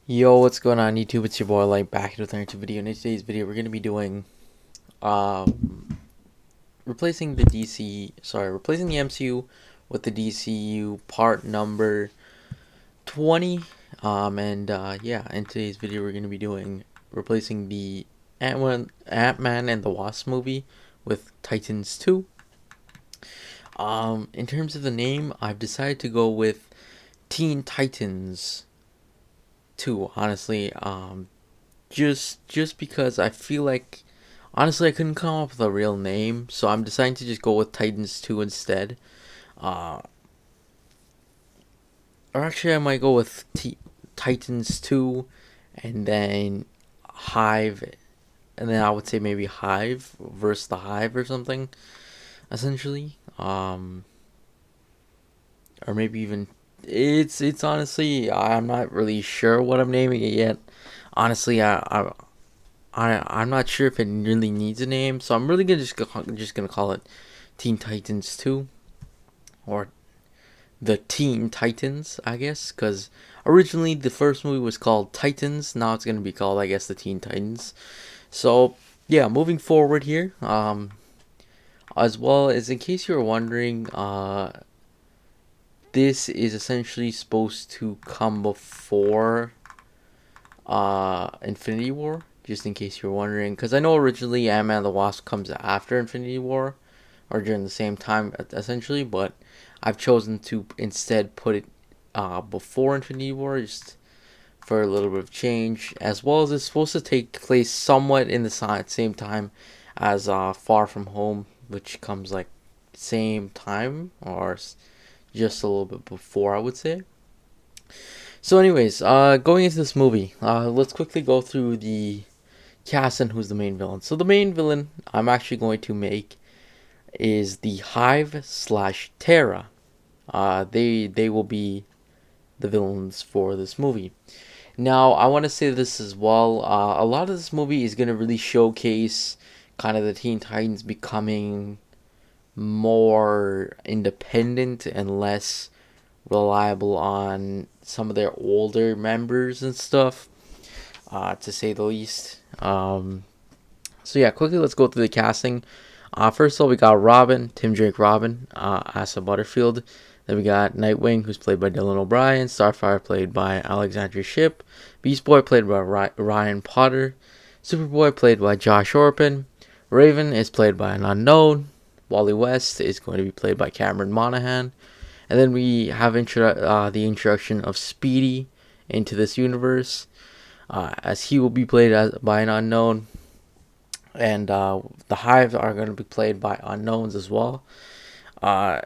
Yo, what's going on YouTube? It's your boy Light back with another video. In today's video, we're gonna be doing replacing replacing the MCU with the DCU part number 20. Yeah, in today's video, we're gonna be doing replacing the Ant-Man and the Wasp movie with Titans 2. In terms of the name, I've decided to go with Teen Titans 2. Honestly, just because I feel like honestly I couldn't come up with a real name, so I'm deciding to just go with Titans 2 instead. Uh, or actually I might go with Titans 2 and then Hive, and then I would say maybe Hive versus the Hive or something essentially. Or maybe even it's honestly I'm not really sure what I'm naming it yet. Honestly, I'm not sure if it really needs a name, so I'm really just gonna call it Teen Titans 2 or the Teen Titans, I guess, because originally the first movie was called Titans. Now it's gonna be called, I guess, the Teen Titans. So yeah, moving forward here, as well as in case you were wondering, this is essentially supposed to come before Infinity War, just in case you were wondering, because I know originally Ant-Man and the Wasp comes after Infinity War, or during the same time essentially, but I've chosen to instead put it before Infinity War, just for a little bit of change, as well as it's supposed to take place somewhat in the same time as Far From Home, which comes like same time or just a little bit before, I would say. So, anyways, going into this movie, let's quickly go through the cast and who's the main villain. So, the main villain I'm actually going to make is the Hive slash Terra. They will be the villains for this movie. Now, I want to say this as well. A lot of this movie is going to really showcase kind of the Teen Titans becoming more independent and less reliable on some of their older members and stuff, to say the least. So yeah, quickly let's go through the casting. First of all, we got Robin, Tim Drake Robin, Asa Butterfield. Then we got Nightwing, who's played by Dylan O'Brien. Starfire, played by Alexandria Shipp. Beast Boy, played by Ryan Potter. Superboy, played by Josh Orpin. Raven is played by an unknown. Wally West is going to be played by Cameron Monaghan. And then we have the introduction of Speedy into this universe, as he will be played by an unknown. And the Hive are going to be played by unknowns as well. Uh,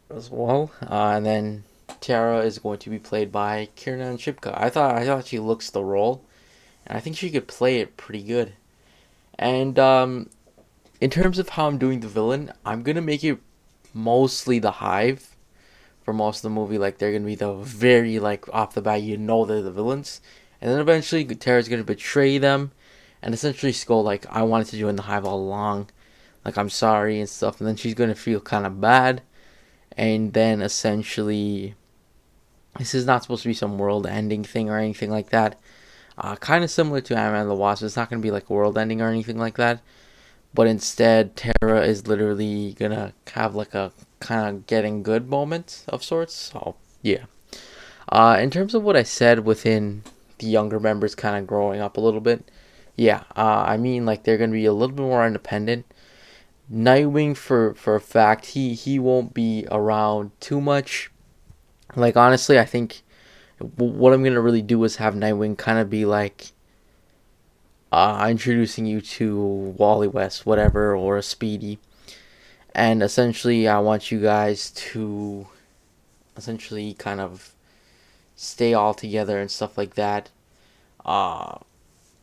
and then Tara is going to be played by Kiernan Shipka. I thought she looks the role, and I think she could play it pretty good. And in terms of how I'm doing the villain, I'm gonna make it mostly the Hive for most of the movie. Like they're gonna be the very like off the bat, they're the villains, and then eventually Tara's gonna betray them, and essentially go like, I wanted to join the Hive all along, like I'm sorry and stuff, and then she's gonna feel kind of bad, and then essentially this is not supposed to be some world-ending thing or anything like that. Kind of similar to Ant-Man and the Wasp. It's not gonna be like world-ending or anything like that, but instead Tara is literally gonna have like a kind of getting good moment of sorts. So yeah. In terms of what I said within the younger members kind of growing up a little bit, yeah, I mean like they're gonna be a little bit more independent. Nightwing, for a fact, he won't be around too much. Like honestly, I think what I'm gonna really do is have Nightwing kind of be like introducing you to Wally West, whatever, or a Speedy, and essentially I want you guys to essentially kind of stay all together and stuff like that, uh,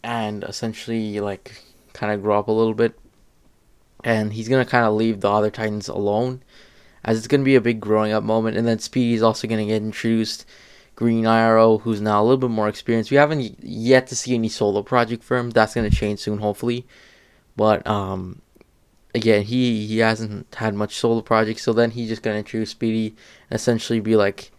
and essentially like kind of grow up a little bit, and he's gonna kind of leave the other Titans alone, as it's gonna be a big growing up moment, and then Speedy's also gonna get introduced. Green Arrow, who's now a little bit more experienced. We haven't yet to see any solo project for him. That's gonna change soon, hopefully. But again, he hasn't had much solo projects, so then he's just gonna introduce Speedy and essentially be like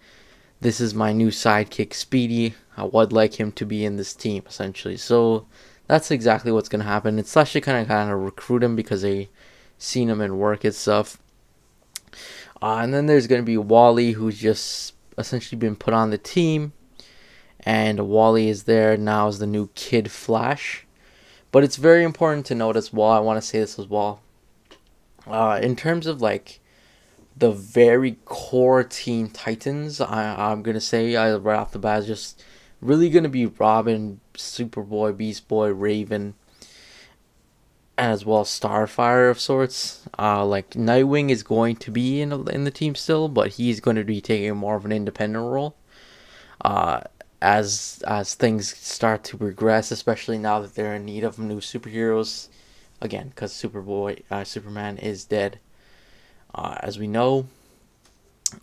this is my new sidekick, Speedy. I would like him to be in this team, essentially. So that's exactly what's gonna happen. It's actually kind of recruit him because they seen him in work and stuff. And then there's gonna be Wally, who's just essentially been put on the team, and Wally is there now as the new Kid Flash. But it's very important to note as well. I want to say this as well. In terms of like the very core Teen Titans, I'm gonna say right off the bat is just really gonna be Robin, Superboy, Beast Boy, Raven, and as well as Starfire of sorts. Like Nightwing is going to be in the team still, but he's going to be taking more of an independent role. Uh, as things start to progress, especially now that they're in need of new superheroes, again, because Superman is dead, as we know.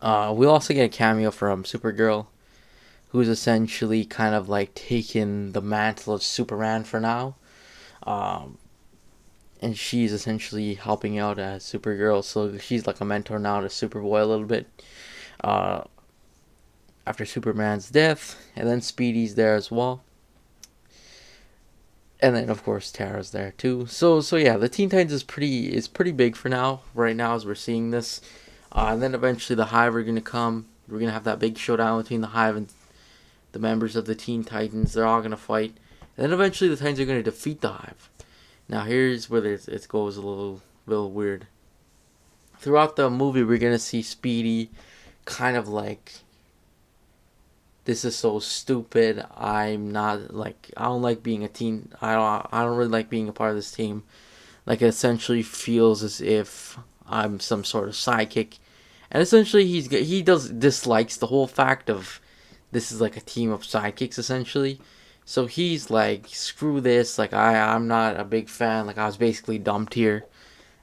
We'll also get a cameo from Supergirl, who's essentially kind of like taken the mantle of Superman for now. Um, and she's essentially helping out as Supergirl, so she's like a mentor now to Superboy a little bit. Uh, After Superman's death, and then Speedy's there as well, and then of course Tara's there too. So yeah, the Teen Titans is pretty big for now. Right now, as we're seeing this, and then eventually the Hive are gonna come. We're gonna have that big showdown between the Hive and the members of the Teen Titans. They're all gonna fight, and then eventually the Titans are gonna defeat the Hive. Now here's where it goes a little weird. Throughout the movie, we're gonna see Speedy kind of like, this is so stupid. I'm not like, I don't like being a teen. I don't really like being a part of this team. Like, it essentially feels as if I'm some sort of sidekick, and essentially he dislikes the whole fact of this is like a team of sidekicks essentially. So he's like, screw this. Like, I'm not a big fan. Like, I was basically dumped here,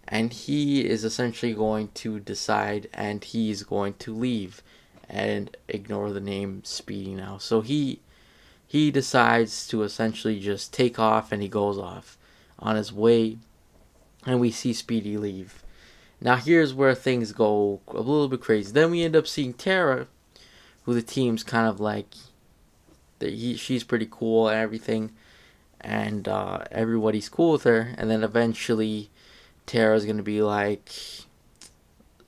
and he is essentially going to decide, and he's going to leave and ignore the name Speedy now. So he decides to essentially just take off, and he goes off on his way, and we see Speedy leave. Now here's where things go a little bit crazy. Then we end up seeing Tara, who the team's kind of like, she's pretty cool and everything, and everybody's cool with her. And then eventually Tara's gonna be like,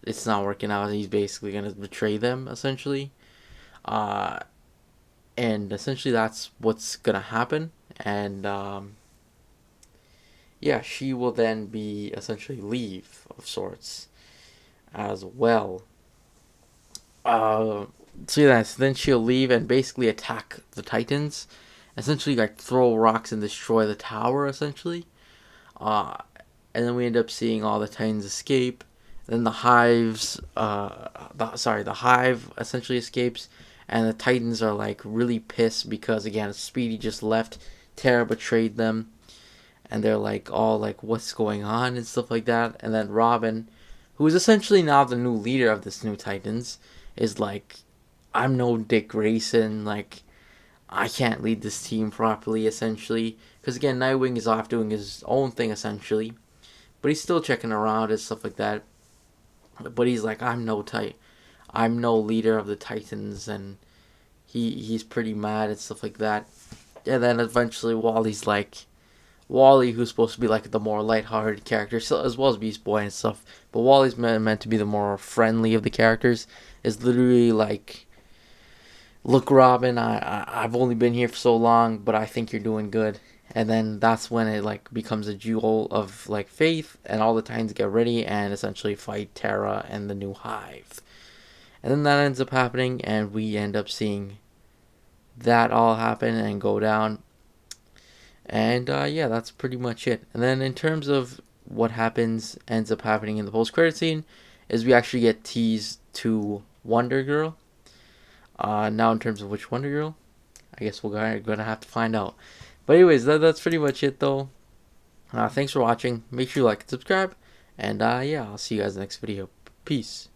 it's not working out. He's basically gonna betray them essentially, uh, and essentially that's what's gonna happen. And yeah, she will then be essentially leave of sorts as well. Uh, so yeah, so then she'll leave and basically attack the Titans, essentially like throw rocks and destroy the tower essentially. Uh, and then we end up seeing all the Titans escape. Then the the Hive essentially escapes, and the Titans are like really pissed because again, Speedy just left, Tara betrayed them, and they're like all like, what's going on and stuff like that. And then Robin, who is essentially now the new leader of this new Titans, is like, I'm no Dick Grayson, like I can't lead this team properly essentially, because again, Nightwing is off doing his own thing essentially, but he's still checking around and stuff like that. But he's like, I'm no leader of the Titans, and he's pretty mad and stuff like that. And then eventually Wally, who's supposed to be like the more lighthearted character, so, as well as Beast Boy and stuff, but Wally's meant to be the more friendly of the characters, is literally like, look, Robin, I've only been here for so long, but I think you're doing good. And then that's when it like becomes a jewel of like faith, and all the Titans get ready and essentially fight Tara and the new Hive. And then that ends up happening, and we end up seeing that all happen and go down. And yeah, that's pretty much it. And then in terms of what ends up happening in the post-credit scene, is we actually get teased to Wonder Girl. Now in terms of which Wonder Girl, I guess we're gonna have to find out. But anyways, that's pretty much it though. Thanks for watching. Make sure you like and subscribe. And yeah, I'll see you guys in the next video. Peace.